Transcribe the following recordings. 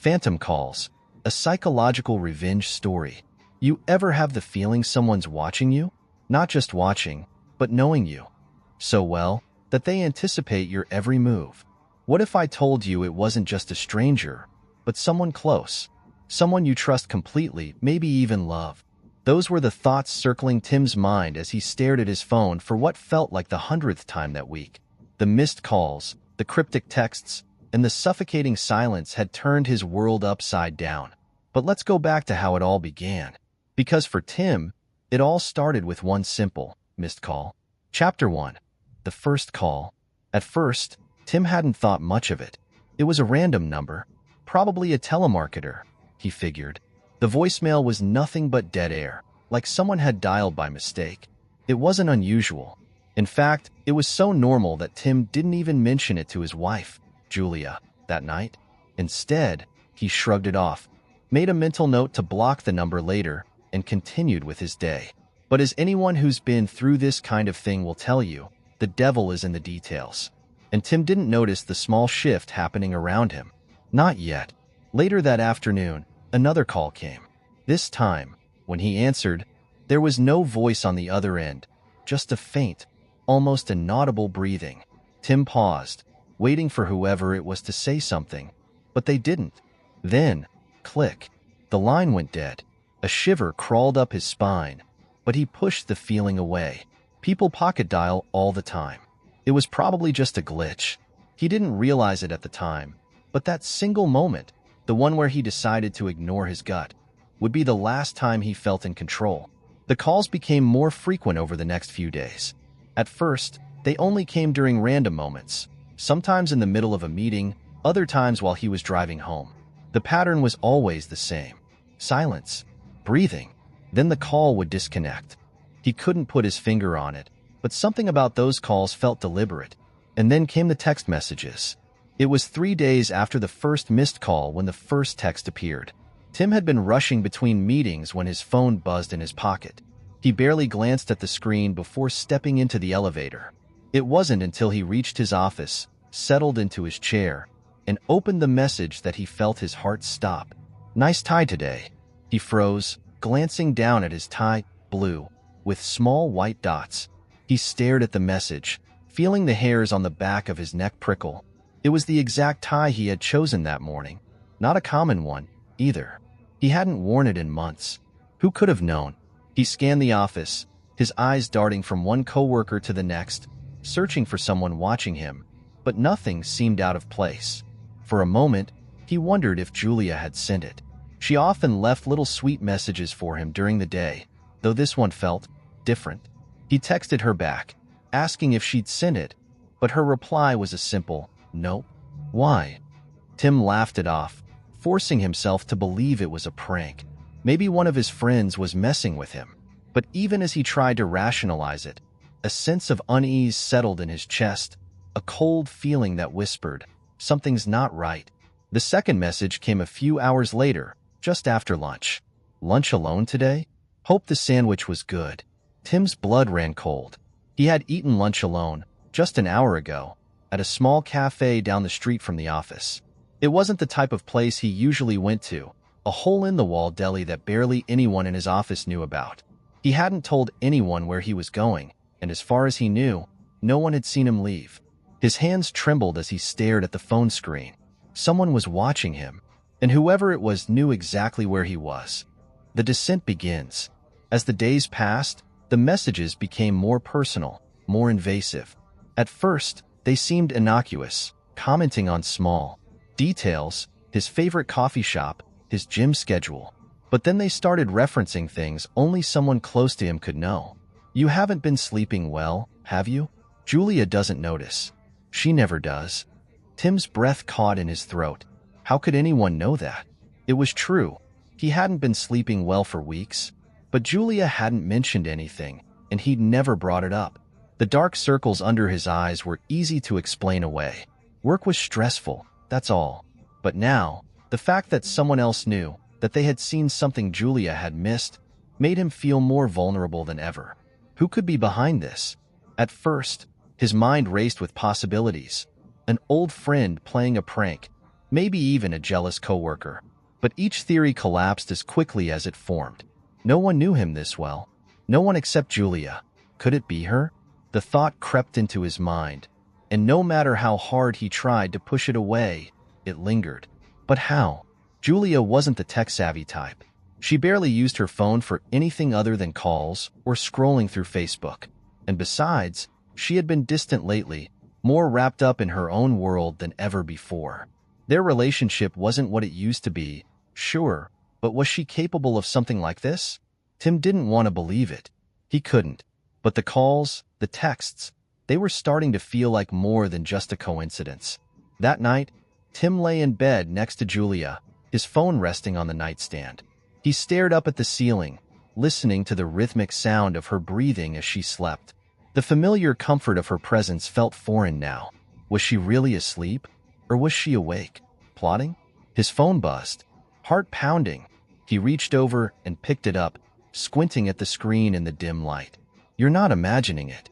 Phantom calls, a psychological revenge story. You ever have the feeling someone's watching you? Not just watching, but knowing you so well that they anticipate your every move. What if I told you it wasn't just a stranger, but someone close, someone you trust completely, maybe even love? Those were the thoughts circling Tim's mind as he stared at his phone for what felt like the 100th time that week. The missed calls, the cryptic texts, and the suffocating silence had turned his world upside down. But let's go back to how it all began. Because for Tim, it all started with one simple, missed call. Chapter 1. The first call. At first, Tim hadn't thought much of it. It was a random number, probably a telemarketer, he figured. The voicemail was nothing but dead air, like someone had dialed by mistake. It wasn't unusual. In fact, it was so normal that Tim didn't even mention it to his wife, Julia, that night. Instead, he shrugged it off, made a mental note to block the number later, and continued with his day. But as anyone who's been through this kind of thing will tell you, the devil is in the details. And Tim didn't notice the small shift happening around him. Not yet. Later that afternoon, another call came. This time, when he answered, there was no voice on the other end, just a faint, almost inaudible breathing. Tim paused, waiting for whoever it was to say something, but they didn't. Then, click, the line went dead. A shiver crawled up his spine, but he pushed the feeling away. People pocket dial all the time. It was probably just a glitch. He didn't realize it at the time, but that single moment, the one where he decided to ignore his gut, would be the last time he felt in control. The calls became more frequent over the next few days. At first, they only came during random moments, sometimes in the middle of a meeting, other times while he was driving home. The pattern was always the same. Silence, breathing, then the call would disconnect. He couldn't put his finger on it, but something about those calls felt deliberate. And then came the text messages. It was 3 days after the first missed call when the first text appeared. Tim had been rushing between meetings when his phone buzzed in his pocket. He barely glanced at the screen before stepping into the elevator. It wasn't until he reached his office, settled into his chair, and opened the message that he felt his heart stop. "Nice tie today." He froze, glancing down at his tie, blue, with small white dots. He stared at the message, feeling the hairs on the back of his neck prickle. It was the exact tie he had chosen that morning. Not a common one, either. He hadn't worn it in months. Who could have known? He scanned the office, his eyes darting from one coworker to the next, searching for someone watching him, but nothing seemed out of place. For a moment, he wondered if Julia had sent it. She often left little sweet messages for him during the day, though this one felt different. He texted her back, asking if she'd sent it, but her reply was a simple, "Nope." Why? Tim laughed it off, forcing himself to believe it was a prank. Maybe one of his friends was messing with him. But even as he tried to rationalize it, a sense of unease settled in his chest, a cold feeling that whispered, something's not right. The second message came a few hours later, just after lunch. "Lunch alone today? Hope the sandwich was good." Tim's blood ran cold. He had eaten lunch alone, just an hour ago, at a small cafe down the street from the office. It wasn't the type of place he usually went to, a hole-in-the-wall deli that barely anyone in his office knew about. He hadn't told anyone where he was going, and as far as he knew, no one had seen him leave. His hands trembled as he stared at the phone screen. Someone was watching him, and whoever it was knew exactly where he was. The descent begins. As the days passed, the messages became more personal, more invasive. At first, they seemed innocuous, commenting on small details, his favorite coffee shop, his gym schedule. But then they started referencing things only someone close to him could know. "You haven't been sleeping well, have you?" Julia doesn't notice. She never does. Tim's breath caught in his throat. How could anyone know that? It was true. He hadn't been sleeping well for weeks, but Julia hadn't mentioned anything, and he'd never brought it up. The dark circles under his eyes were easy to explain away. Work was stressful, that's all. But now, the fact that someone else knew, that they had seen something Julia had missed, made him feel more vulnerable than ever. Who could be behind this? At first, his mind raced with possibilities. An old friend playing a prank, maybe even a jealous coworker. But each theory collapsed as quickly as it formed. No one knew him this well. No one except Julia. Could it be her? The thought crept into his mind, and no matter how hard he tried to push it away, it lingered. But how? Julia wasn't the tech-savvy type. She barely used her phone for anything other than calls or scrolling through Facebook. And besides, she had been distant lately, more wrapped up in her own world than ever before. Their relationship wasn't what it used to be, sure, but was she capable of something like this? Tim didn't want to believe it. He couldn't. But the calls, the texts, they were starting to feel like more than just a coincidence. That night, Tim lay in bed next to Julia, his phone resting on the nightstand. He stared up at the ceiling, listening to the rhythmic sound of her breathing as she slept. The familiar comfort of her presence felt foreign now. Was she really asleep? Or was she awake, plotting? His phone buzzed, heart pounding. He reached over and picked it up, squinting at the screen in the dim light. You're not imagining it.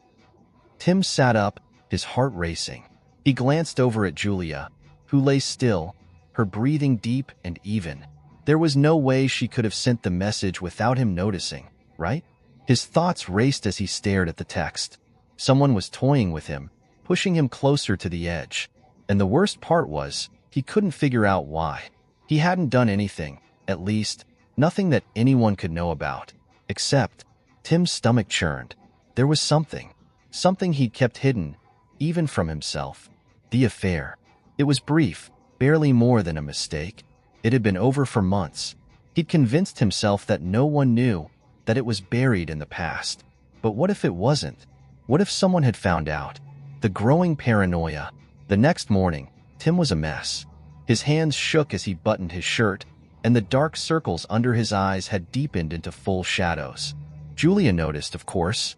Tim sat up, his heart racing. He glanced over at Julia, who lay still, her breathing deep and even. There was no way she could have sent the message without him noticing, right? His thoughts raced as he stared at the text. Someone was toying with him, pushing him closer to the edge. And the worst part was, he couldn't figure out why. He hadn't done anything, at least, nothing that anyone could know about. Except, Tim's stomach churned. There was something he'd kept hidden, even from himself. The affair. It was brief, barely more than a mistake. It had been over for months. He'd convinced himself that no one knew, that it was buried in the past. But what if it wasn't? What if someone had found out? The growing paranoia. The next morning, Tim was a mess. His hands shook as he buttoned his shirt, and the dark circles under his eyes had deepened into full shadows. Julia noticed, of course.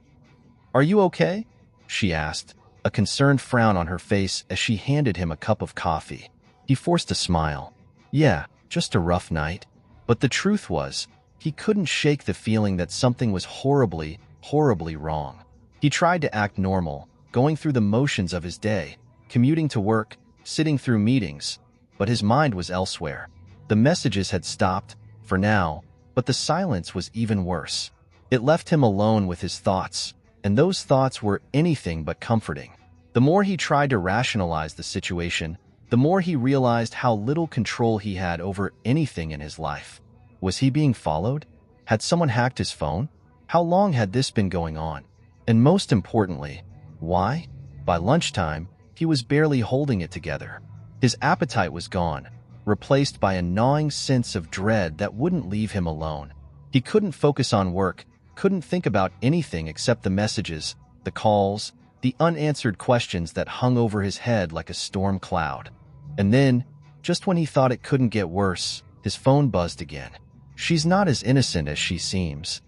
"Are you okay?" she asked, a concerned frown on her face as she handed him a cup of coffee. He forced a smile. "Yeah, just a rough night." But the truth was, he couldn't shake the feeling that something was horribly, horribly wrong. He tried to act normal, going through the motions of his day, commuting to work, sitting through meetings, but his mind was elsewhere. The messages had stopped, for now, but the silence was even worse. It left him alone with his thoughts, and those thoughts were anything but comforting. The more he tried to rationalize the situation, the more he realized how little control he had over anything in his life. Was he being followed? Had someone hacked his phone? How long had this been going on? And most importantly, why? By lunchtime, he was barely holding it together. His appetite was gone, replaced by a gnawing sense of dread that wouldn't leave him alone. He couldn't focus on work, couldn't think about anything except the messages, the calls, the unanswered questions that hung over his head like a storm cloud. And then, just when he thought it couldn't get worse, his phone buzzed again. She's not as innocent as she seems.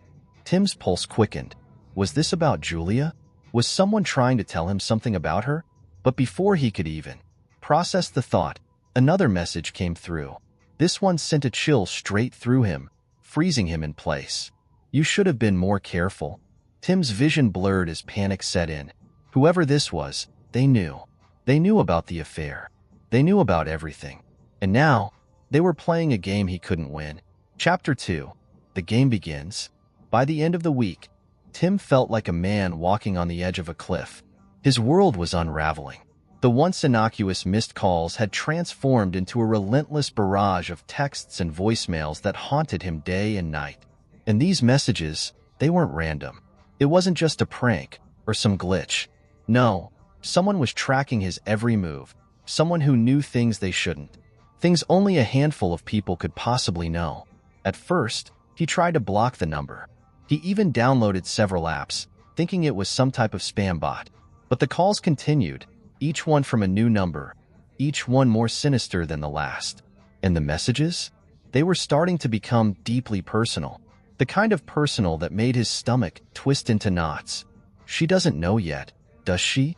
Tim's pulse quickened. Was this about Julia? Was someone trying to tell him something about her? But before he could even process the thought, another message came through. This one sent a chill straight through him, freezing him in place. You should have been more careful. Tim's vision blurred as panic set in. Whoever this was, they knew. They knew about the affair. They knew about everything. And now, they were playing a game he couldn't win. Chapter 2. The game begins. By the end of the week, Tim felt like a man walking on the edge of a cliff. His world was unraveling. The once innocuous missed calls had transformed into a relentless barrage of texts and voicemails that haunted him day and night. And these messages, they weren't random. It wasn't just a prank or some glitch. No, someone was tracking his every move. Someone who knew things they shouldn't. Things only a handful of people could possibly know. At first, he tried to block the number. He even downloaded several apps, thinking it was some type of spam bot. But the calls continued, each one from a new number, each one more sinister than the last. And the messages? They were starting to become deeply personal. The kind of personal that made his stomach twist into knots. She doesn't know yet, does she?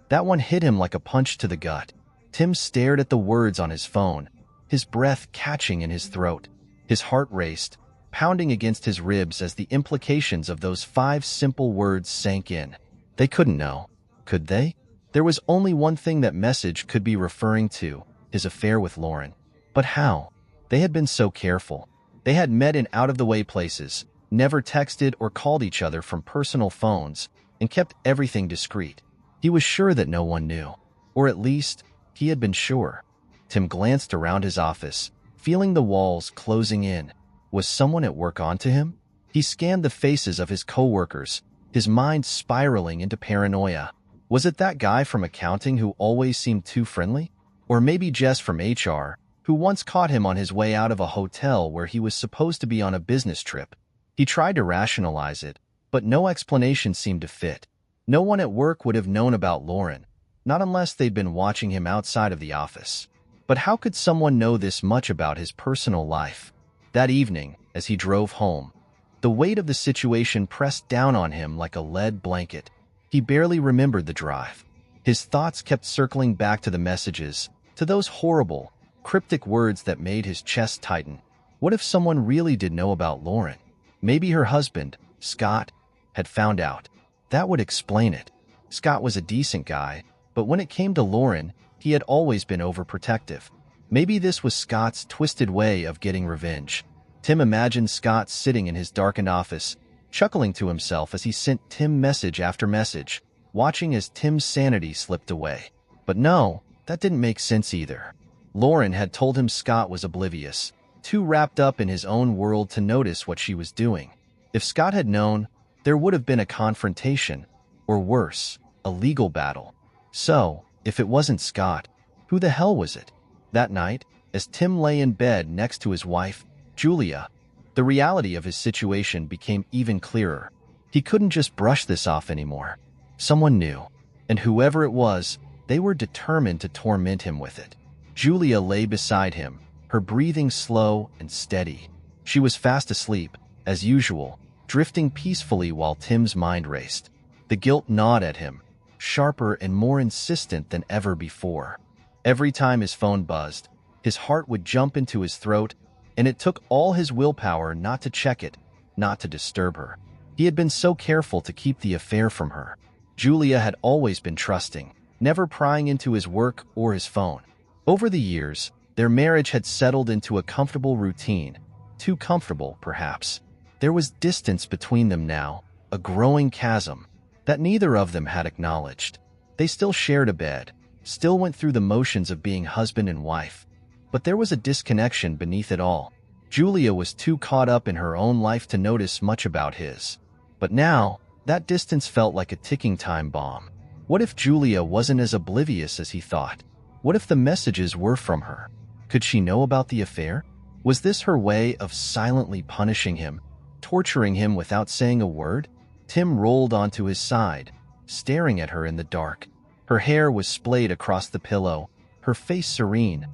That one hit him like a punch to the gut. Tim stared at the words on his phone, his breath catching in his throat. His heart raced, pounding against his ribs as the implications of those 5 simple words sank in. They couldn't know, could they? There was only one thing that message could be referring to, his affair with Lauren. But how? They had been so careful. They had met in out-of-the-way places, never texted or called each other from personal phones, and kept everything discreet. He was sure that no one knew. Or at least, he had been sure. Tim glanced around his office, feeling the walls closing in. Was someone at work onto him? He scanned the faces of his coworkers, his mind spiraling into paranoia. Was it that guy from accounting who always seemed too friendly? Or maybe Jess from HR, who once caught him on his way out of a hotel where he was supposed to be on a business trip? He tried to rationalize it, but no explanation seemed to fit. No one at work would have known about Lauren, not unless they'd been watching him outside of the office. But how could someone know this much about his personal life? That evening, as he drove home, the weight of the situation pressed down on him like a lead blanket. He barely remembered the drive. His thoughts kept circling back to the messages, to those horrible, cryptic words that made his chest tighten. What if someone really did know about Lauren? Maybe her husband, Scott, had found out. That would explain it. Scott was a decent guy, but when it came to Lauren, he had always been overprotective. Maybe this was Scott's twisted way of getting revenge. Tim imagined Scott sitting in his darkened office, chuckling to himself as he sent Tim message after message, watching as Tim's sanity slipped away. But no, that didn't make sense either. Lauren had told him Scott was oblivious, too wrapped up in his own world to notice what she was doing. If Scott had known, there would have been a confrontation, or worse, a legal battle. So, if it wasn't Scott, who the hell was it? That night, as Tim lay in bed next to his wife, Julia, the reality of his situation became even clearer. He couldn't just brush this off anymore. Someone knew, and whoever it was, they were determined to torment him with it. Julia lay beside him, her breathing slow and steady. She was fast asleep, as usual, drifting peacefully while Tim's mind raced. The guilt gnawed at him, sharper and more insistent than ever before. Every time his phone buzzed, his heart would jump into his throat, and it took all his willpower not to check it, not to disturb her. He had been so careful to keep the affair from her. Julia had always been trusting, never prying into his work or his phone. Over the years, their marriage had settled into a comfortable routine, too comfortable, perhaps. There was distance between them now, a growing chasm that neither of them had acknowledged. They still shared a bed, still went through the motions of being husband and wife, but there was a disconnection beneath it all. Julia was too caught up in her own life to notice much about his. But now, that distance felt like a ticking time bomb. What if Julia wasn't as oblivious as he thought? What if the messages were from her? Could she know about the affair? Was this her way of silently punishing him, torturing him without saying a word? Tim rolled onto his side, staring at her in the dark. Her hair was splayed across the pillow, her face serene,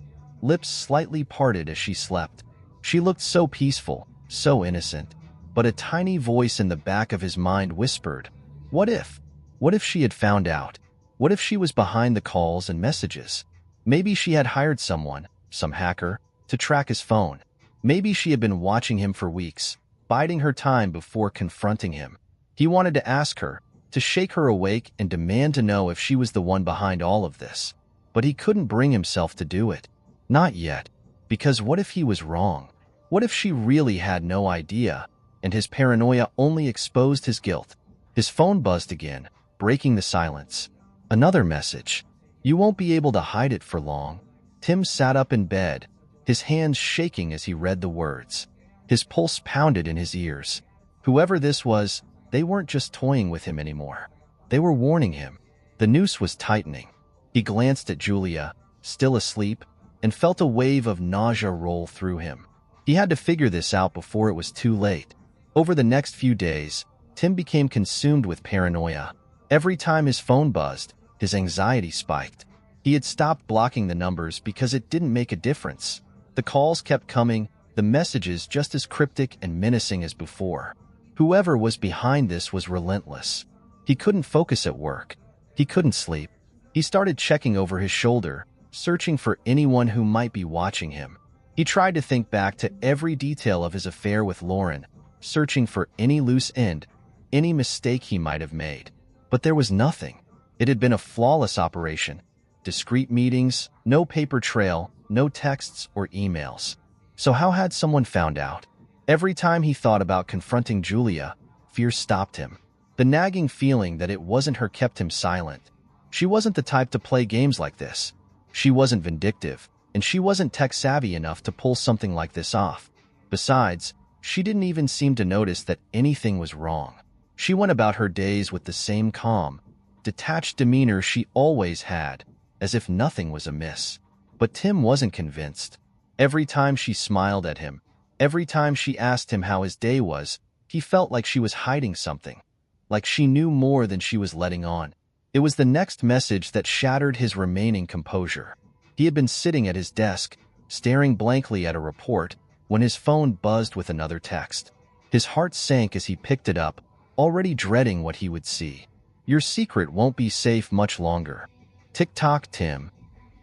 lips slightly parted as she slept. She looked so peaceful, so innocent. But a tiny voice in the back of his mind whispered, what if? What if she had found out? What if she was behind the calls and messages? Maybe she had hired someone, some hacker, to track his phone. Maybe she had been watching him for weeks, biding her time before confronting him. He wanted to ask her, to shake her awake and demand to know if she was the one behind all of this. But he couldn't bring himself to do it. Not yet. Because what if he was wrong? What if she really had no idea, and his paranoia only exposed his guilt? His phone buzzed again, breaking the silence. Another message. You won't be able to hide it for long. Tim sat up in bed, his hands shaking as he read the words. His pulse pounded in his ears. Whoever this was, they weren't just toying with him anymore. They were warning him. The noose was tightening. He glanced at Julia, still asleep, and felt a wave of nausea roll through him. He had to figure this out before it was too late. Over the next few days, Tim became consumed with paranoia. Every time his phone buzzed, his anxiety spiked. He had stopped blocking the numbers because it didn't make a difference. The calls kept coming, the messages just as cryptic and menacing as before. Whoever was behind this was relentless. He couldn't focus at work. He couldn't sleep. He started checking over his shoulder, searching for anyone who might be watching him. He tried to think back to every detail of his affair with Lauren, searching for any loose end, any mistake he might have made. But there was nothing. It had been a flawless operation. discreet meetings, no paper trail, no texts or emails. So how had someone found out? Every time he thought about confronting Julia, fear stopped him. The nagging feeling that it wasn't her kept him silent. She wasn't the type to play games like this. She wasn't vindictive, and she wasn't tech-savvy enough to pull something like this off. Besides, she didn't even seem to notice that anything was wrong. She went about her days with the same calm, detached demeanor she always had, as if nothing was amiss. But Tim wasn't convinced. Every time she smiled at him, every time she asked him how his day was, he felt like she was hiding something, like she knew more than she was letting on. It was the next message that shattered his remaining composure. He had been sitting at his desk, staring blankly at a report, when his phone buzzed with another text. His heart sank as he picked it up, already dreading what he would see. "Your secret won't be safe much longer." Tick-tock, Tim.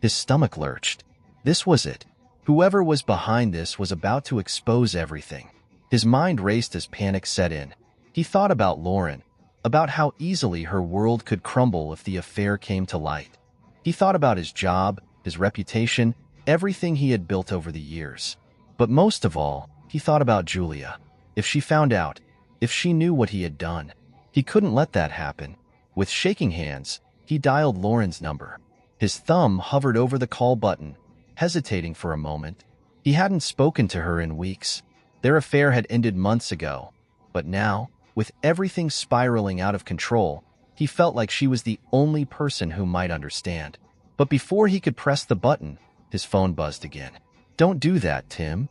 His stomach lurched. This was it. Whoever was behind this was about to expose everything. His mind raced as panic set in. He thought about Lauren, about how easily her world could crumble if the affair came to light. He thought about his job, his reputation, everything he had built over the years. But most of all, he thought about Julia. If she found out, if she knew what he had done, he couldn't let that happen. With shaking hands, he dialed Lauren's number. His thumb hovered over the call button, hesitating for a moment. He hadn't spoken to her in weeks. Their affair had ended months ago. But now, with everything spiraling out of control, he felt like she was the only person who might understand. But before he could press the button, his phone buzzed again. "Don't do that, Tim."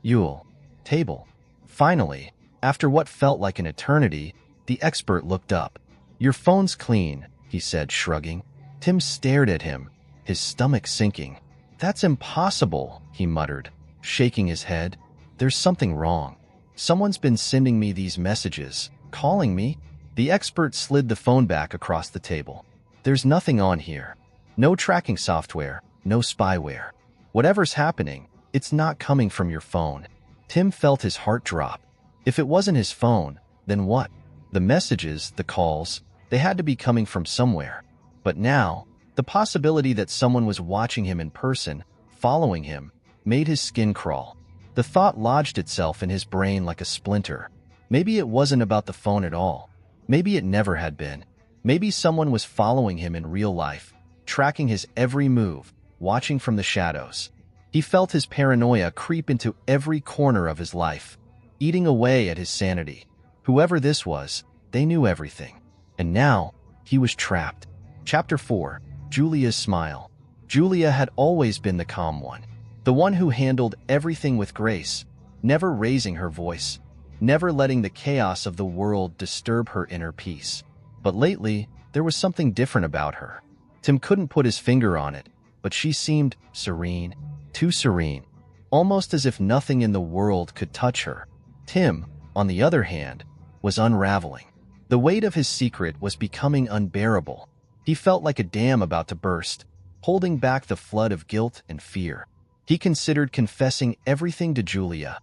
Yule. Table. Finally, after what felt like an eternity, the expert looked up. "Your phone's clean," he said, shrugging. Tim stared at him, his stomach sinking. "That's impossible," he muttered, shaking his head. "There's something wrong. Someone's been sending me these messages, calling me." The expert slid the phone back across the table. "There's nothing on here. No tracking software, no spyware. Whatever's happening, it's not coming from your phone." Tim felt his heart drop. If it wasn't his phone, then what? The messages, the calls, they had to be coming from somewhere. But now, the possibility that someone was watching him in person, following him, made his skin crawl. The thought lodged itself in his brain like a splinter. Maybe it wasn't about the phone at all. Maybe it never had been. Maybe someone was following him in real life, tracking his every move, watching from the shadows. He felt his paranoia creep into every corner of his life, eating away at his sanity. Whoever this was, they knew everything. And now, he was trapped. Chapter 4. Julia's Smile. Julia had always been the calm one, the one who handled everything with grace, never raising her voice, never letting the chaos of the world disturb her inner peace. But lately, there was something different about her. Tim couldn't put his finger on it, but she seemed serene, too serene, almost as if nothing in the world could touch her. Tim, on the other hand, was unraveling. The weight of his secret was becoming unbearable. He felt like a dam about to burst, holding back the flood of guilt and fear. He considered confessing everything to Julia,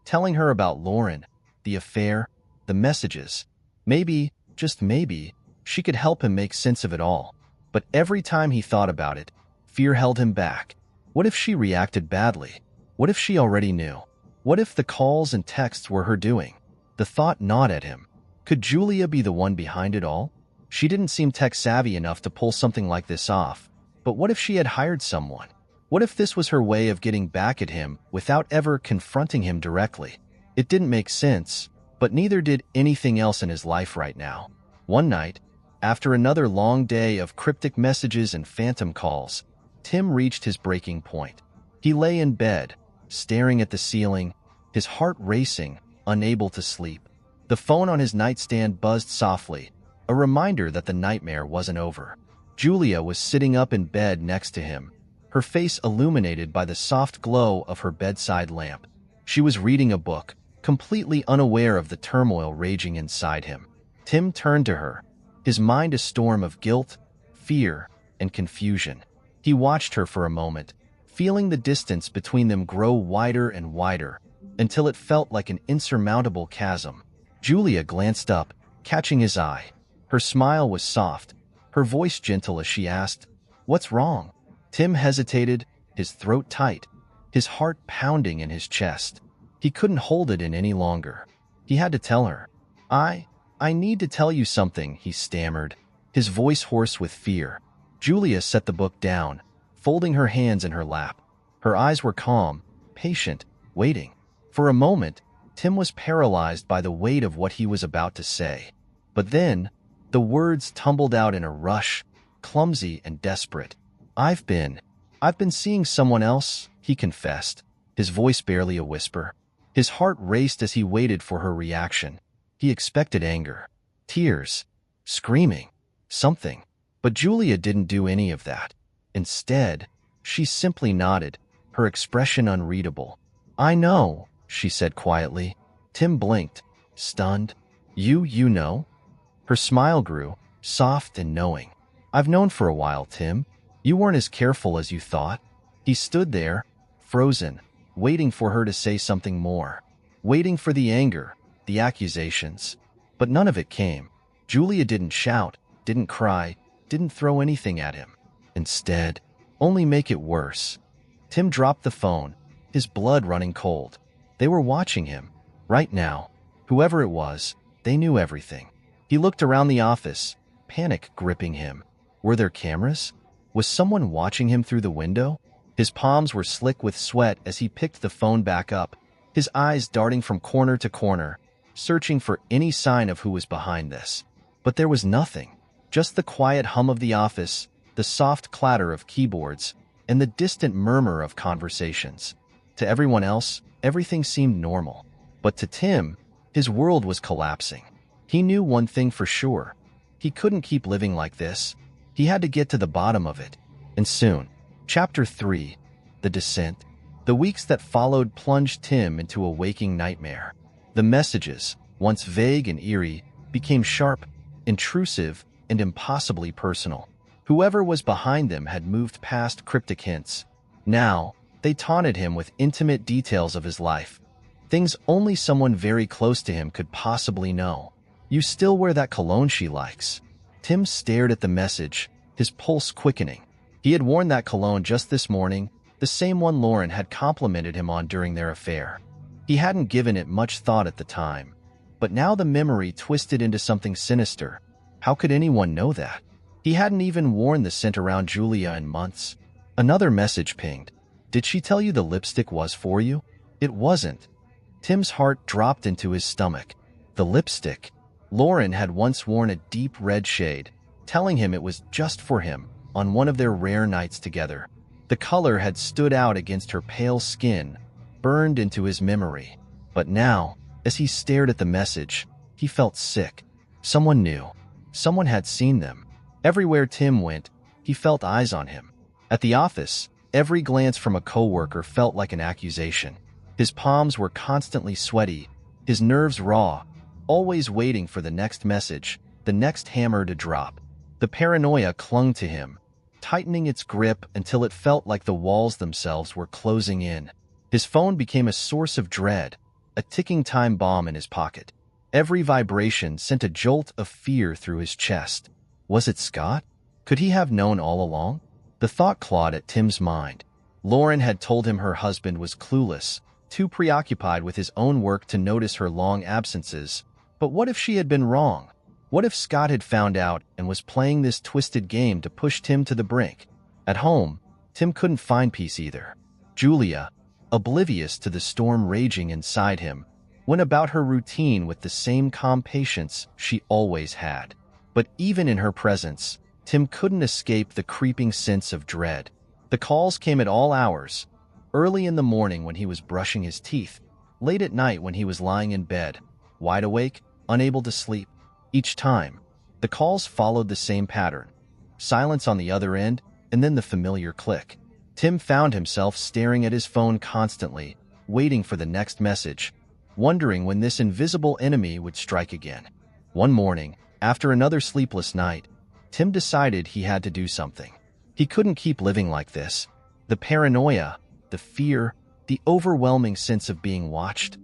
telling her about Lauren, the affair, the messages. Maybe, just maybe, she could help him make sense of it all. But every time he thought about it, fear held him back. What if she reacted badly? What if she already knew? What if the calls and texts were her doing? The thought gnawed at him. Could Julia be the one behind it all? She didn't seem tech-savvy enough to pull something like this off. But what if she had hired someone? What if this was her way of getting back at him without ever confronting him directly? It didn't make sense, but neither did anything else in his life right now. One night, after another long day of cryptic messages and phantom calls, Tim reached his breaking point. He lay in bed, staring at the ceiling, his heart racing, unable to sleep. The phone on his nightstand buzzed softly, a reminder that the nightmare wasn't over. Julia was sitting up in bed next to him, her face illuminated by the soft glow of her bedside lamp. She was reading a book, completely unaware of the turmoil raging inside him. Tim turned to her, his mind a storm of guilt, fear, and confusion. He watched her for a moment, feeling the distance between them grow wider and wider, until it felt like an insurmountable chasm. Julia glanced up, catching his eye. Her smile was soft, her voice gentle as she asked, What's wrong? Tim hesitated, his throat tight, his heart pounding in his chest. He couldn't hold it in any longer. He had to tell her. I need to tell you something, he stammered, his voice hoarse with fear. Julia set the book down, folding her hands in her lap. Her eyes were calm, patient, waiting. For a moment, Tim was paralyzed by the weight of what he was about to say. But then, the words tumbled out in a rush, clumsy and desperate. I've been seeing someone else, he confessed, his voice barely a whisper. His heart raced as he waited for her reaction. He expected anger, tears, screaming, something. But Julia didn't do any of that. Instead, she simply nodded, her expression unreadable. I know, she said quietly. Tim blinked, stunned. You know? Her smile grew, soft and knowing. I've known for a while, Tim. You weren't as careful as you thought. He stood there, frozen, waiting for her to say something more. Waiting for the anger, the accusations. But none of it came. Julia didn't shout, didn't cry, didn't throw anything at him. Instead, only make it worse. Tim dropped the phone, his blood running cold. They were watching him. Right now, whoever it was, they knew everything. He looked around the office, panic gripping him. Were there cameras? Was someone watching him through the window? His palms were slick with sweat as he picked the phone back up, his eyes darting from corner to corner, searching for any sign of who was behind this. But there was nothing. Just the quiet hum of the office, the soft clatter of keyboards, and the distant murmur of conversations. To everyone else, everything seemed normal. But to Tim, his world was collapsing. He knew one thing for sure. He couldn't keep living like this. He had to get to the bottom of it. And soon. Chapter 3. The Descent. The weeks that followed plunged Tim into a waking nightmare. The messages, once vague and eerie, became sharp, intrusive, and impossibly personal. Whoever was behind them had moved past cryptic hints. Now, they taunted him with intimate details of his life. Things only someone very close to him could possibly know. You still wear that cologne she likes. Tim stared at the message, his pulse quickening. He had worn that cologne just this morning, the same one Lauren had complimented him on during their affair. He hadn't given it much thought at the time. But now the memory twisted into something sinister. How could anyone know that? He hadn't even worn the scent around Julia in months. Another message pinged. Did she tell you the lipstick was for you? It wasn't. Tim's heart dropped into his stomach. The lipstick. Lauren had once worn a deep red shade, telling him it was just for him on one of their rare nights together. The color had stood out against her pale skin, burned into his memory. But now, as he stared at the message, he felt sick. Someone knew. Someone had seen them. Everywhere Tim went, he felt eyes on him. At the office, every glance from a coworker felt like an accusation. His palms were constantly sweaty, his nerves raw, always waiting for the next message, the next hammer to drop. The paranoia clung to him, tightening its grip until it felt like the walls themselves were closing in. His phone became a source of dread, a ticking time bomb in his pocket. Every vibration sent a jolt of fear through his chest. Was it Scott? Could he have known all along? The thought clawed at Tim's mind. Lauren had told him her husband was clueless, too preoccupied with his own work to notice her long absences. But what if she had been wrong? What if Scott had found out and was playing this twisted game to push Tim to the brink? At home, Tim couldn't find peace either. Julia, oblivious to the storm raging inside him, went about her routine with the same calm patience she always had. But even in her presence, Tim couldn't escape the creeping sense of dread. The calls came at all hours, early in the morning when he was brushing his teeth, late at night when he was lying in bed, wide awake, unable to sleep. Each time, the calls followed the same pattern. Silence on the other end, and then the familiar click. Tim found himself staring at his phone constantly, waiting for the next message, wondering when this invisible enemy would strike again. One morning, after another sleepless night, Tim decided he had to do something. He couldn't keep living like this. The paranoia, the fear, the overwhelming sense of being watched,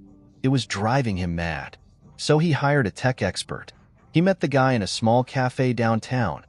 it was driving him mad. So he hired a tech expert. He met the guy in a small cafe downtown.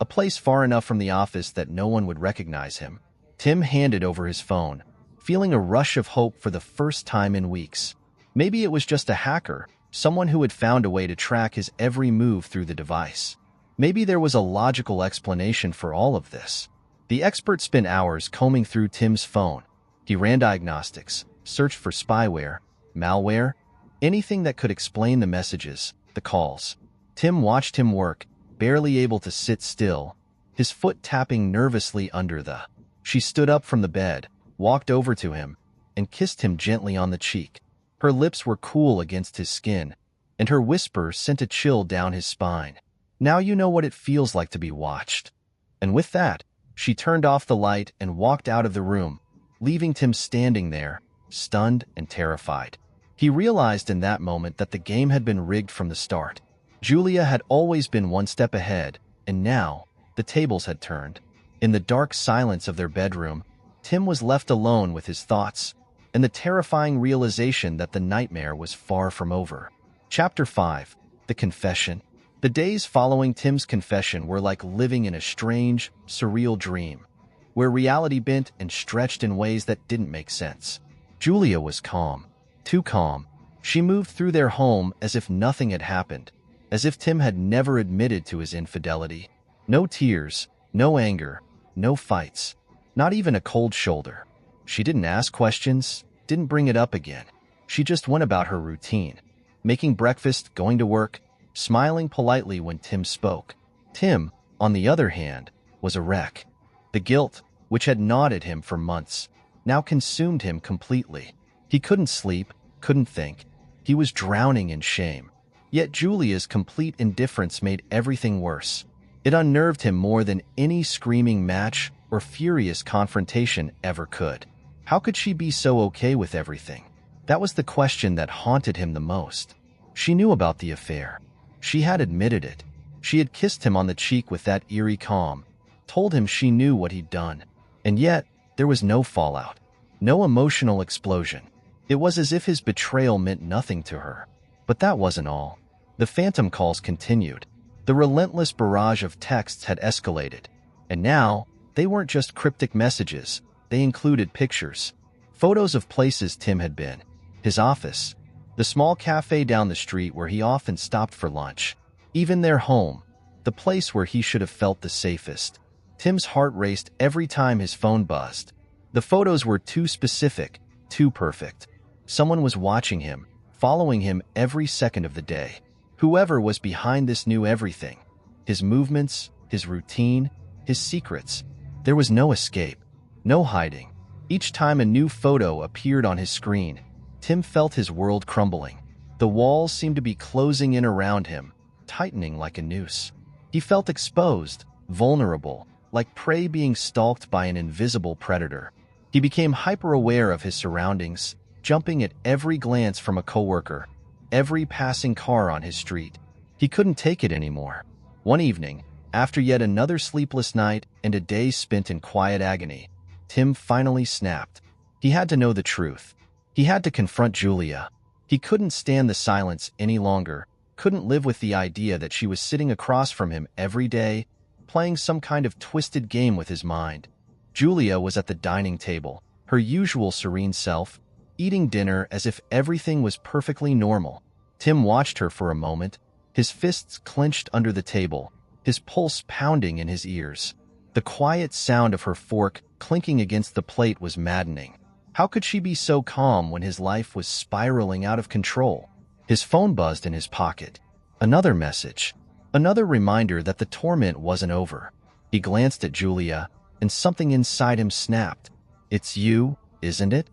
a place far enough from the office that no one would recognize him. Tim handed over his phone, feeling a rush of hope for the first time in weeks. Maybe it was just a hacker, someone who had found a way to track his every move through the device. Maybe there was a logical explanation for all of this. The expert spent hours combing through Tim's phone. He ran diagnostics, searched for spyware, malware, anything that could explain the messages, the calls. Tim watched him work, barely able to sit still, his foot tapping nervously under the. She stood up from the bed, walked over to him, and kissed him gently on the cheek. Her lips were cool against his skin, and her whisper sent a chill down his spine. Now you know what it feels like to be watched. And with that, she turned off the light and walked out of the room, leaving Tim standing there, stunned and terrified. He realized in that moment that the game had been rigged from the start. Julia had always been one step ahead, and now the tables had turned. In the dark silence of their bedroom, Tim was left alone with his thoughts and the terrifying realization that the nightmare was far from over. Chapter 5. The Confession. The days following Tim's confession were like living in a strange, surreal dream, where reality bent and stretched in ways that didn't make sense. Julia was calm. Too calm. She moved through their home as if nothing had happened, as if Tim had never admitted to his infidelity. No tears, no anger, no fights, not even a cold shoulder. She didn't ask questions, didn't bring it up again. She just went about her routine, making breakfast, going to work, smiling politely when Tim spoke. Tim, on the other hand, was a wreck. The guilt, which had gnawed at him for months, now consumed him completely. He couldn't sleep, couldn't think. He was drowning in shame. Yet Julia's complete indifference made everything worse. It unnerved him more than any screaming match or furious confrontation ever could. How could she be so okay with everything? That was the question that haunted him the most. She knew about the affair. She had admitted it. She had kissed him on the cheek with that eerie calm, told him she knew what he'd done. And yet, there was no fallout, no emotional explosion. It was as if his betrayal meant nothing to her. But that wasn't all. The phantom calls continued. The relentless barrage of texts had escalated. And now, they weren't just cryptic messages. They included pictures, photos of places Tim had been, his office, the small cafe down the street where he often stopped for lunch, even their home, the place where he should have felt the safest. Tim's heart raced every time his phone buzzed. The photos were too specific, too perfect. Someone was watching him, following him every second of the day. Whoever was behind this knew everything. His movements, his routine, his secrets. There was no escape, no hiding. Each time a new photo appeared on his screen, Tim felt his world crumbling. The walls seemed to be closing in around him, tightening like a noose. He felt exposed, vulnerable, like prey being stalked by an invisible predator. He became hyper-aware of his surroundings, jumping at every glance from a coworker, every passing car on his street. He couldn't take it anymore. One evening, after yet another sleepless night and a day spent in quiet agony, Tim finally snapped. He had to know the truth. He had to confront Julia. He couldn't stand the silence any longer, couldn't live with the idea that she was sitting across from him every day, playing some kind of twisted game with his mind. Julia was at the dining table, her usual serene self, eating dinner as if everything was perfectly normal. Tim watched her for a moment, his fists clenched under the table, his pulse pounding in his ears. The quiet sound of her fork clinking against the plate was maddening. How could she be so calm when his life was spiraling out of control? His phone buzzed in his pocket. Another message. Another reminder that the torment wasn't over. He glanced at Julia, and something inside him snapped. "It's you, isn't it?"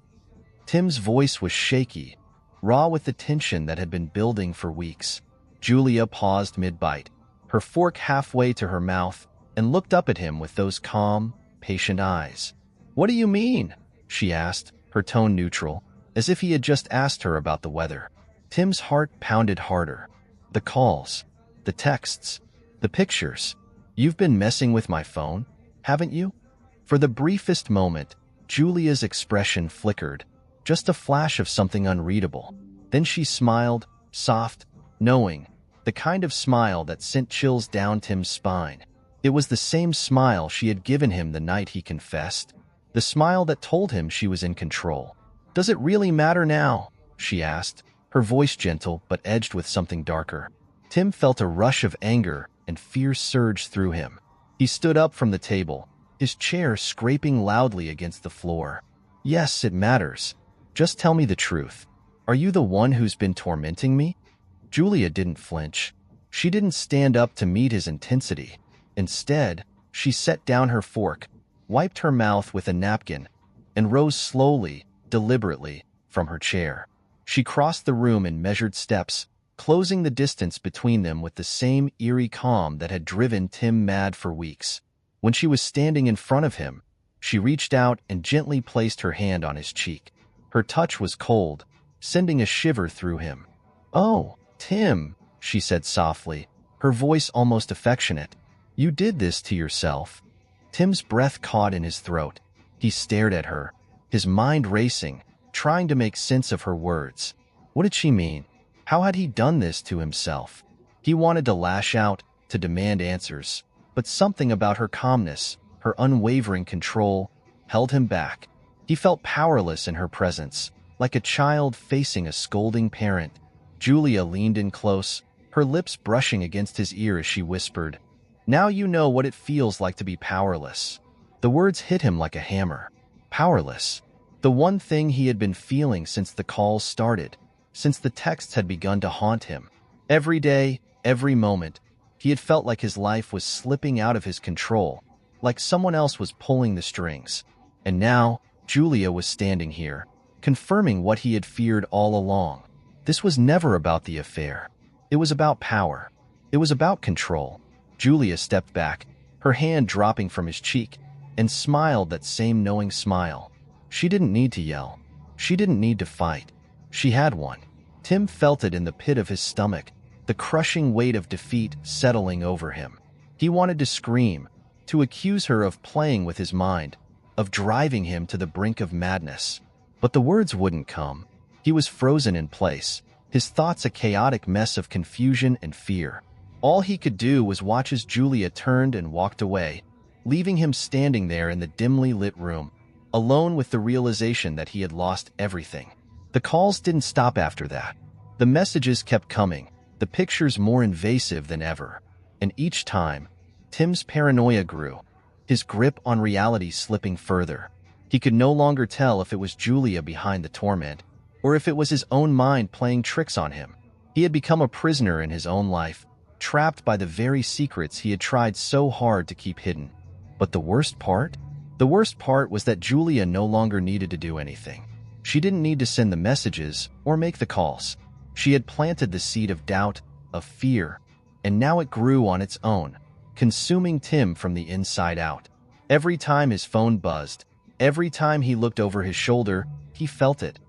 Tim's voice was shaky, raw with the tension that had been building for weeks. Julia paused mid-bite, her fork halfway to her mouth, and looked up at him with those calm, patient eyes. "What do you mean?" she asked, her tone neutral, as if he had just asked her about the weather. Tim's heart pounded harder. "The calls, the texts, the pictures. You've been messing with my phone, haven't you?" For the briefest moment, Julia's expression flickered, just a flash of something unreadable. Then she smiled, soft, knowing, the kind of smile that sent chills down Tim's spine. It was the same smile she had given him the night he confessed, the smile that told him she was in control. "Does it really matter now?" she asked, her voice gentle but edged with something darker. Tim felt a rush of anger and fear surge through him. He stood up from the table, his chair scraping loudly against the floor. "Yes, it matters. Just tell me the truth. Are you the one who's been tormenting me?" Julia didn't flinch. She didn't stand up to meet his intensity. Instead, she set down her fork, wiped her mouth with a napkin, and rose slowly, deliberately, from her chair. She crossed the room in measured steps, closing the distance between them with the same eerie calm that had driven Tim mad for weeks. When she was standing in front of him, she reached out and gently placed her hand on his cheek. Her touch was cold, sending a shiver through him. "Oh, Tim," she said softly, her voice almost affectionate. "You did this to yourself." Tim's breath caught in his throat. He stared at her, his mind racing, trying to make sense of her words. What did she mean? How had he done this to himself? He wanted to lash out, to demand answers, but something about her calmness, her unwavering control, held him back. He felt powerless in her presence, like a child facing a scolding parent. Julia leaned in close, her lips brushing against his ear as she whispered, "Now you know what it feels like to be powerless." The words hit him like a hammer. Powerless. The one thing he had been feeling since the calls started, since the texts had begun to haunt him. Every day, every moment, he had felt like his life was slipping out of his control, like someone else was pulling the strings. And now, Julia was standing here, confirming what he had feared all along. This was never about the affair. It was about power. It was about control. Julia stepped back, her hand dropping from his cheek, and smiled that same knowing smile. She didn't need to yell. She didn't need to fight. She had one. Tim felt it in the pit of his stomach, the crushing weight of defeat settling over him. He wanted to scream, to accuse her of playing with his mind, of driving him to the brink of madness. But the words wouldn't come. He was frozen in place, his thoughts a chaotic mess of confusion and fear. All he could do was watch as Julia turned and walked away, leaving him standing there in the dimly lit room, alone with the realization that he had lost everything. The calls didn't stop after that. The messages kept coming, the pictures more invasive than ever. And each time, Tim's paranoia grew, his grip on reality slipping further. He could no longer tell if it was Julia behind the torment, or if it was his own mind playing tricks on him. He had become a prisoner in his own life, trapped by the very secrets he had tried so hard to keep hidden. But the worst part? The worst part was that Julia no longer needed to do anything. She didn't need to send the messages or make the calls. She had planted the seed of doubt, of fear, and now it grew on its own, consuming Tim from the inside out. Every time his phone buzzed, every time he looked over his shoulder, he felt it.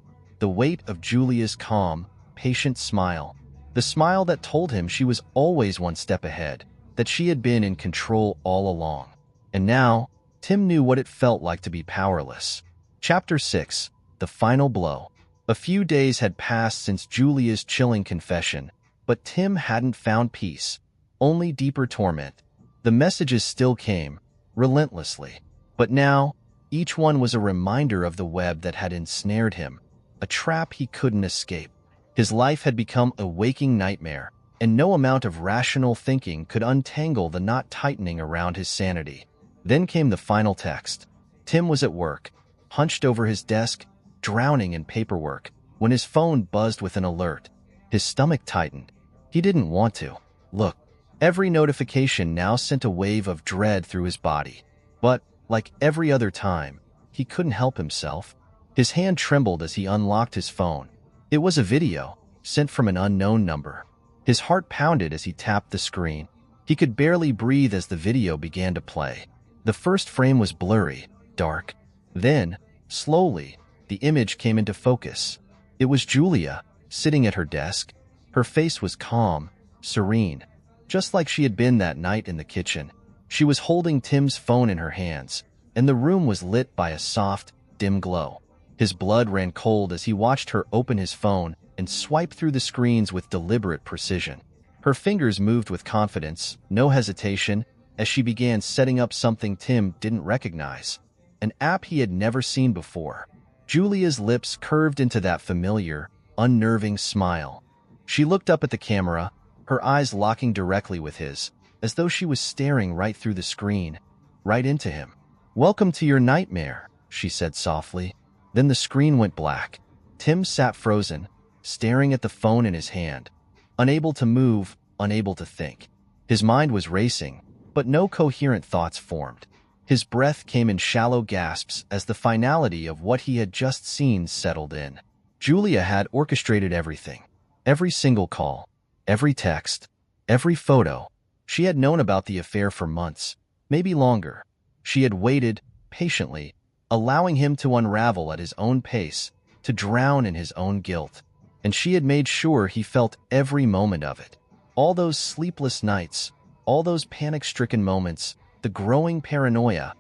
The weight of Julia's calm, patient smile. The smile that told him she was always one step ahead, that she had been in control all along. And now, Tim knew what it felt like to be powerless. Chapter 6. The Final Blow. A few days had passed since Julia's chilling confession, but Tim hadn't found peace, only deeper torment. The messages still came, relentlessly. But now, each one was a reminder of the web that had ensnared him, a trap he couldn't escape. His life had become a waking nightmare, and no amount of rational thinking could untangle the knot tightening around his sanity. Then came the final text. Tim was at work, hunched over his desk, drowning in paperwork, when his phone buzzed with an alert. His stomach tightened. He didn't want to look. Every notification now sent a wave of dread through his body. But, like every other time, he couldn't help himself. His hand trembled as he unlocked his phone. It was a video, sent from an unknown number. His heart pounded as he tapped the screen. He could barely breathe as the video began to play. The first frame was blurry, dark. Then, slowly, the image came into focus. It was Julia, sitting at her desk. Her face was calm, serene, just like she had been that night in the kitchen. She was holding Tim's phone in her hands, and the room was lit by a soft, dim glow. His blood ran cold as he watched her open his phone and swipe through the screens with deliberate precision. Her fingers moved with confidence, no hesitation, as she began setting up something Tim didn't recognize, an app he had never seen before. Julia's lips curved into that familiar, unnerving smile. She looked up at the camera, her eyes locking directly with his, as though she was staring right through the screen, right into him. "Welcome to your nightmare," she said softly. Then the screen went black. Tim sat frozen, staring at the phone in his hand, unable to move, unable to think. His mind was racing, but no coherent thoughts formed. His breath came in shallow gasps as the finality of what he had just seen settled in. Julia had orchestrated everything. Every single call, every text, every photo. She had known about the affair for months, maybe longer. She had waited, patiently, allowing him to unravel at his own pace, to drown in his own guilt. And she had made sure he felt every moment of it. All those sleepless nights, all those panic-stricken moments, the growing paranoia,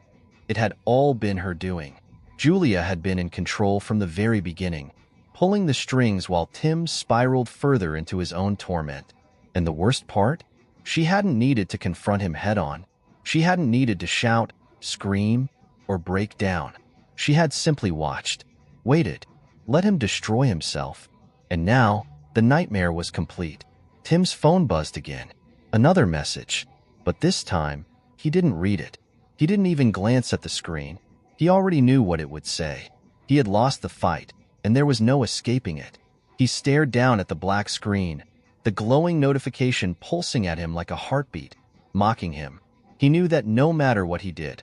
it had all been her doing. Julia had been in control from the very beginning, pulling the strings while Tim spiraled further into his own torment. And the worst part? She hadn't needed to confront him head-on. She hadn't needed to shout, scream, or break down. She had simply watched, waited, let him destroy himself. And now, the nightmare was complete. Tim's phone buzzed again. Another message. But this time, he didn't read it. He didn't even glance at the screen. He already knew what it would say. He had lost the fight, and there was no escaping it. He stared down at the black screen, the glowing notification pulsing at him like a heartbeat, mocking him. He knew that no matter what he did,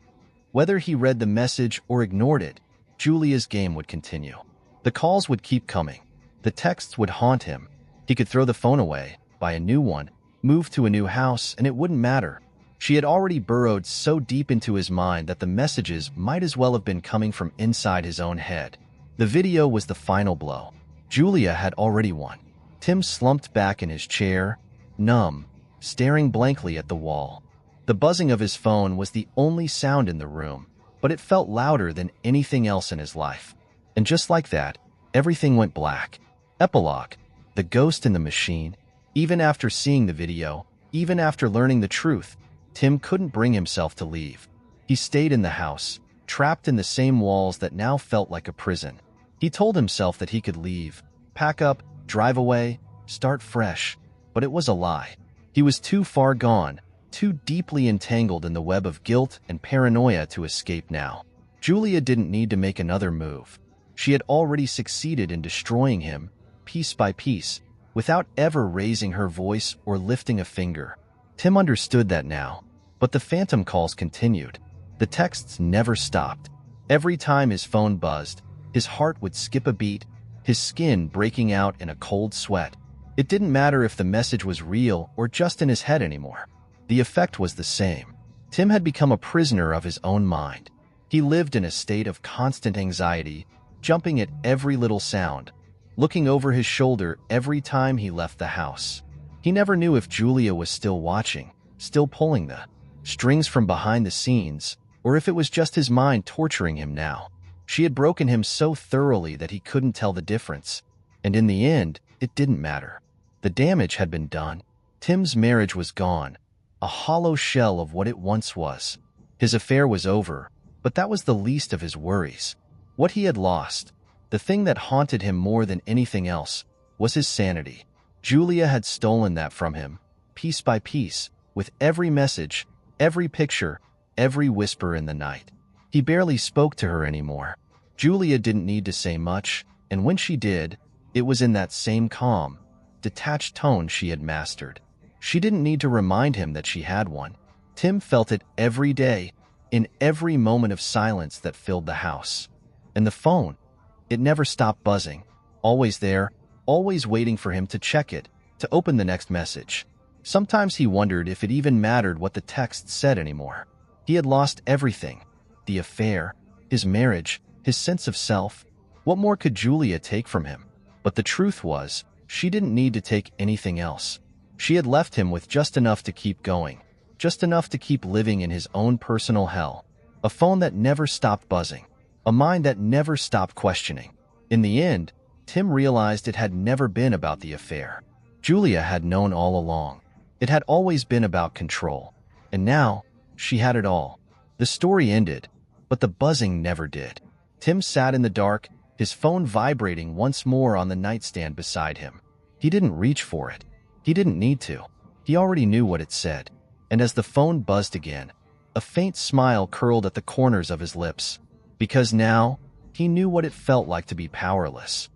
whether he read the message or ignored it, Julia's game would continue. The calls would keep coming. The texts would haunt him. He could throw the phone away, buy a new one, move to a new house, and it wouldn't matter. She had already burrowed so deep into his mind that the messages might as well have been coming from inside his own head. The video was the final blow. Julia had already won. Tim slumped back in his chair, numb, staring blankly at the wall. The buzzing of his phone was the only sound in the room, but it felt louder than anything else in his life. And just like that, everything went black. Epilogue. The ghost in the machine. Even after seeing the video, even after learning the truth, Tim couldn't bring himself to leave. He stayed in the house, trapped in the same walls that now felt like a prison. He told himself that he could leave, pack up, drive away, start fresh. But it was a lie. He was too far gone, too deeply entangled in the web of guilt and paranoia to escape now. Julia didn't need to make another move. She had already succeeded in destroying him, piece by piece, without ever raising her voice or lifting a finger. Tim understood that now, but the phantom calls continued. The texts never stopped. Every time his phone buzzed, his heart would skip a beat, his skin breaking out in a cold sweat. It didn't matter if the message was real or just in his head anymore. The effect was the same. Tim had become a prisoner of his own mind. He lived in a state of constant anxiety, jumping at every little sound, looking over his shoulder every time he left the house. He never knew if Julia was still watching, still pulling the strings from behind the scenes, or if it was just his mind torturing him now. She had broken him so thoroughly that he couldn't tell the difference. And in the end, it didn't matter. The damage had been done. Tim's marriage was gone, a hollow shell of what it once was. His affair was over, but that was the least of his worries. What he had lost, the thing that haunted him more than anything else, was his sanity. Julia had stolen that from him, piece by piece, with every message, every picture, every whisper in the night. He barely spoke to her anymore. Julia didn't need to say much, and when she did, it was in that same calm, detached tone she had mastered. She didn't need to remind him that she had one. Tim felt it every day, in every moment of silence that filled the house. And the phone, it never stopped buzzing, always there, always waiting for him to check it, to open the next message. Sometimes he wondered if it even mattered what the text said anymore. He had lost everything. The affair, his marriage, his sense of self. What more could Julia take from him? But the truth was, she didn't need to take anything else. She had left him with just enough to keep going, just enough to keep living in his own personal hell. A phone that never stopped buzzing, a mind that never stopped questioning. In the end, Tim realized it had never been about the affair. Julia had known all along. It had always been about control. And now, She had it all. The story ended, but the buzzing never did. Tim sat in the dark, his phone vibrating once more on the nightstand beside him. He didn't reach for it. He didn't need to. He already knew what it said. And as the phone buzzed again, a faint smile curled at the corners of his lips, because now he knew what it felt like to be powerless.